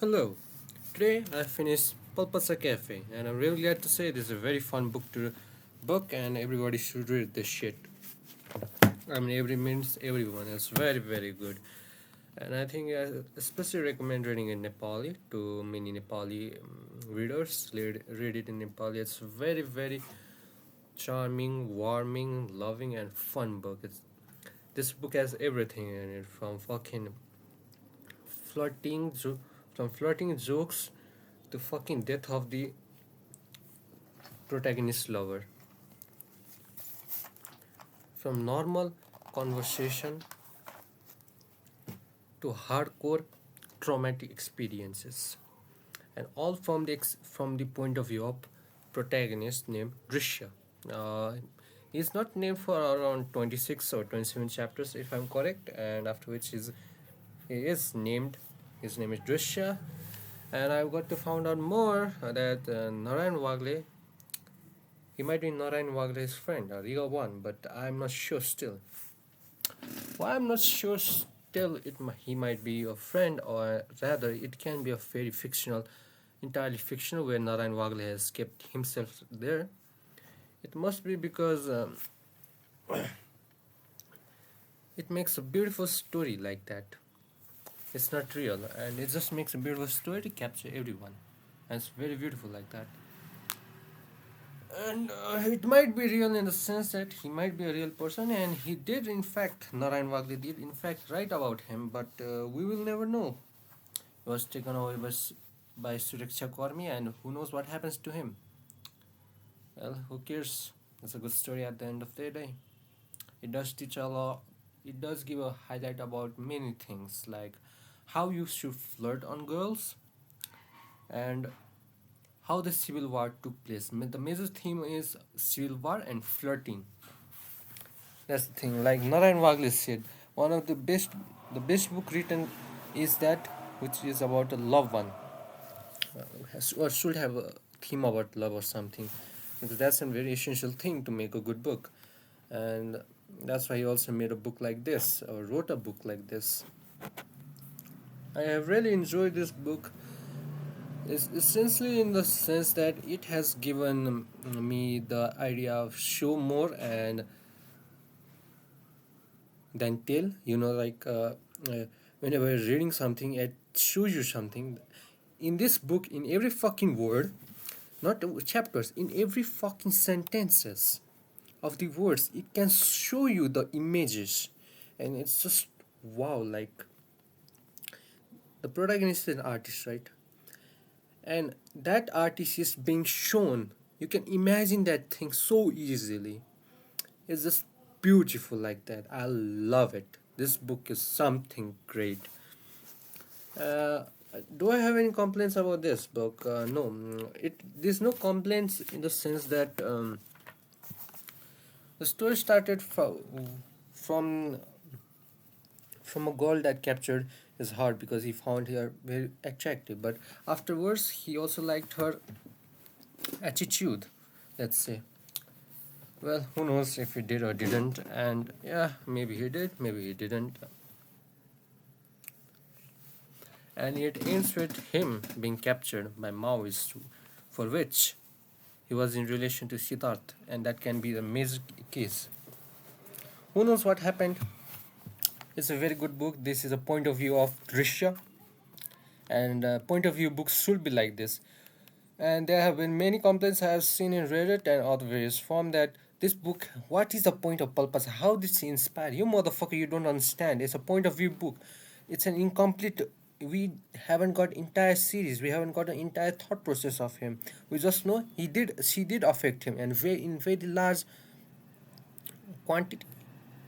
Hello. Today I finished PALPASA CAFE and I'm really glad to say this is a very fun book and everybody should read this shit. I mean every means everyone. It's very good. And I think I especially recommend reading in Nepali to many Nepali readers. Read it in Nepali. It's very charming, warming, loving and fun book. This book has everything in it from fucking flirting jo- from flirting jokes to fucking death of the protagonist lover, from normal conversation to hardcore traumatic experiences, and all from the point of view of protagonist named Drishya. Uh, he's not named for around 26 or 27 chapters, if I'm correct, and after which he is named. His name is Drishya, and I've got to find out more that Narayan Wagle. He might be Narayan Wagle's friend, a real one, but I'm not sure still. Why I'm not sure still, he might be a friend, or rather, it can be a very fictional, entirely fictional, where Narayan Wagle has kept himself there. It must be because it makes a beautiful story like that. It's not real, and it just makes a beautiful story to capture everyone, and it's very beautiful like that. And it might be real in the sense that he might be a real person, and he did, in fact, Narayan Wagli did, in fact, write about him, but we will never know. He was taken away by Suraksha Kormi, and who knows what happens to him. Well, who cares? It's a good story at the end of the day. It does teach a lot, it does give a highlight about many things, like how you should flirt on girls, and how the civil war took place. The major theme is civil war and flirting. That's the thing. Like Narayan Wagle said, one of the best book written is that which is about a loved one, or should have a theme about love or something, because that's a very essential thing to make a good book, and that's why he also made a book like this, or wrote a book like this. I have really enjoyed this book. It's essentially in the sense that it has given me the idea of show more and than tell. Whenever you're reading something, it shows you something. In this book, in every fucking word, not chapters, in every fucking sentences of the words, it can show you the images, and it's just wow. Like the protagonist is an artist, right? And that artist is being shown. You can imagine that thing so easily. It's just beautiful like that. I love it. This book is something great. uh, do I have any complaints about this book? No. There's no complaints in the sense that the story started from from a girl that captured his heart because he found her very attractive, but afterwards he also liked her attitude, let's say. Well, who knows if he did or didn't, and yeah, maybe he did, maybe he didn't. And it ends with him being captured by Maoists, for which he was in relation to Siddharth, and that can be the major case. Who knows what happened? It's a very good book. This is a point of view of Drishya, and point of view books should be like this. And there have been many complaints I have seen in Reddit and other various form that this book, what is the point of Palpas? How did she inspire you, motherfucker? You don't understand. It's a point of view book. It's an incomplete. We haven't got entire series. We haven't got an entire thought process of him. We just know she did affect him, and in very large quantity.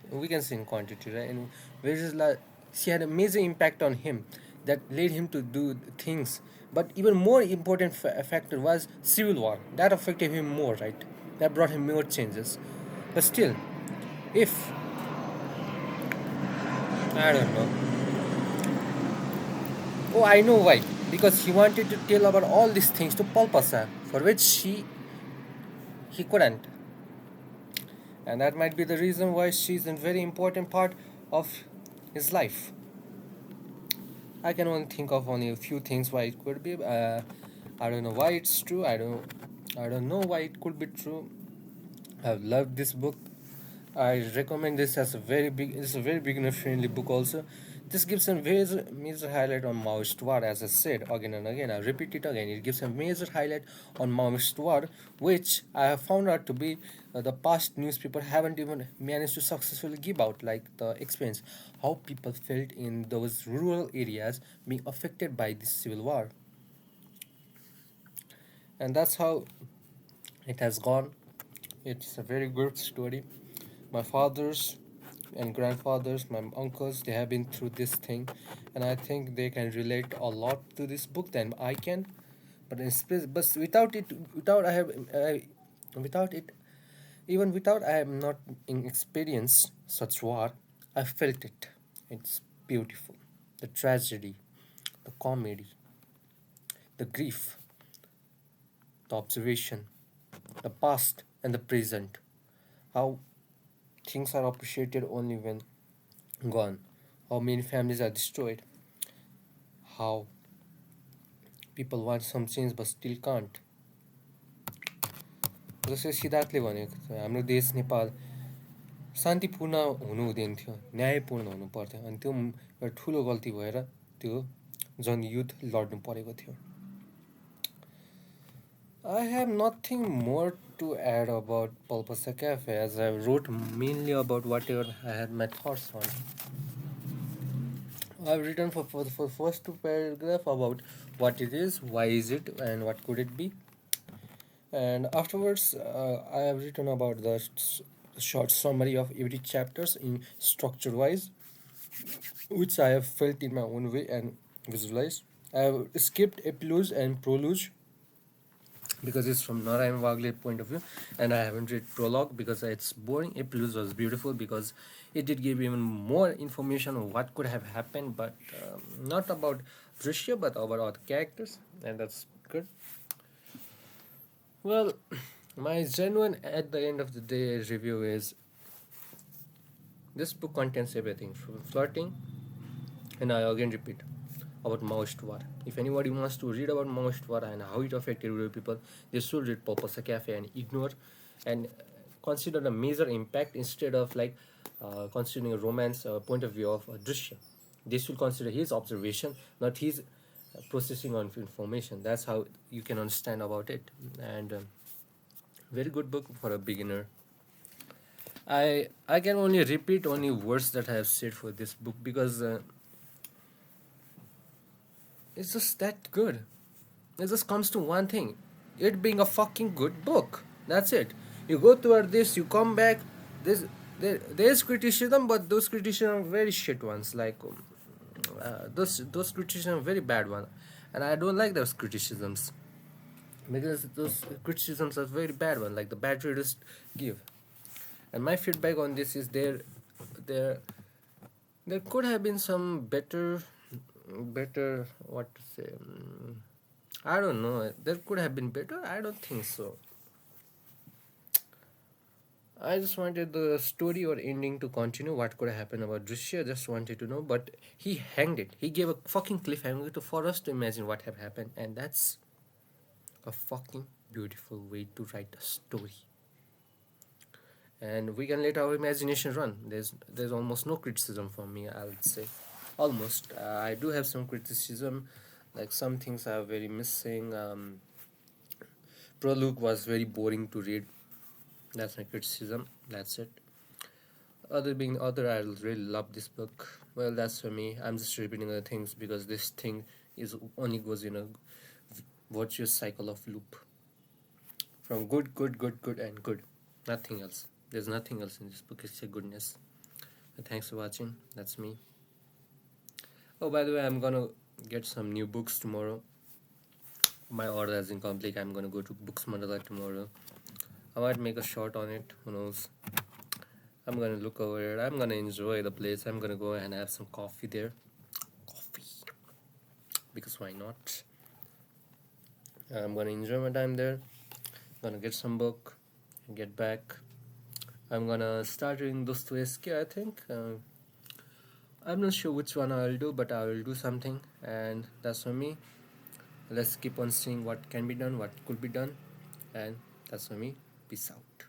We can say in quantity, right? And very large, she had a major impact on him that led him to do things. But even more important factor was civil war. That affected him more, right? That brought him more changes. But still, if I don't know. Oh, I know why. Because he wanted to tell about all these things to Palpasa, for which he couldn't. And that might be the reason why she's a very important part of his life. I can only think of only a few things why it could be. I don't know why it's true. I don't know why it could be true. I've loved this book. I recommend this as a very big. It's a very beginner friendly book also. This gives a major highlight on Maoist war, as I said again and again. I repeat it again. It gives a major highlight on Maoist war, which I have found out to be the past newspaper haven't even managed to successfully give out, like the experience how people felt in those rural areas being affected by this civil war, and that's how it has gone. It's a very good story. My fathers and grandfathers, my uncles, they have been through this thing, and I think they can relate a lot to this book than I can. But without it, without it, even without I am not in experience such war, I felt it. It's beautiful. The tragedy, the comedy, the grief, the observation, the past and the present. How things are appreciated only when gone. How many families are destroyed. How people want some change but still can't. जसरी सिद्धार्थले भनेको थियो हाम्रो देश नेपाल शान्तिपूर्ण हुनु हुँदैन थियो, न्यायपूर्ण हुनु पर्थ्यो, अनि त्यो एउटा ठुलो गल्ती भएर त्यो जनयुद्ध लड्नु परेको थियो. I have nothing more to add about Palpasa Cafe, as I wrote mainly about whatever I had my thoughts on. I've written for first two paragraph about what it is, why is it, and what could it be. And afterwards, I have written about the short summary of every chapters in structure wise, which I have felt in my own way and visualized. I have skipped epilogue and prologue because it's from Narayan Vagle point of view, and I haven't read prologue because it's boring. Epilogue was beautiful because it did give even more information on what could have happened, but not about Drishya, but about other characters, and that's good. Well, my genuine at the end of the day review is this book contains everything from flirting, and I again repeat about Maoist war. If anybody wants to read about Maoist war and how it affected rural people, they should read Palpasa Cafe and ignore and consider the major impact instead of like considering a romance point of view of Drishya. They should consider his observation, not his processing of information. That's how you can understand about it. And very good book for a beginner. I can only repeat only words that I have said for this book because it's just that good. It just comes to one thing: it being a fucking good book. That's it. You go toward this, you come back. There's criticism, but those criticism are very shit ones. Like those criticism are very bad one, and I don't like those criticisms because those criticisms are very bad one. Like the bad readers give. And my feedback on this is there there could have been some better what to say. I don't know. There could have been better. I don't think so. I just wanted the story or ending to continue. What could have happened about Drishya? I just wanted to know, but he hanged it. He gave a fucking cliffhanger for us to imagine what have happened, and that's a fucking beautiful way to write a story. And we can let our imagination run. There's almost no criticism from me, I would say. Almost. I do have some criticism, like some things are very missing. Prologue was very boring to read. That's my criticism. That's it. I really love this book. Well, that's for me. I'm just repeating other things because this thing is only goes in a virtuous cycle of loop. From good, and good. Nothing else. There's nothing else in this book. It's a goodness. But thanks for watching. That's me. Oh, by the way, I'm gonna get some new books tomorrow. My order is incomplete. I'm gonna go to Books Mandala tomorrow. I might make a short on it. Who knows? I'm gonna look over it. I'm gonna enjoy the place. I'm gonna go and have some coffee there. Coffee. Because why not? I'm gonna enjoy my time there. I'm gonna get some book. Get back. I'm gonna start reading Dostoevsky, I think. I'm not sure which one I will do, but I will do something, and that's for me. Let's keep on seeing what can be done, what could be done, and that's for me. Peace out.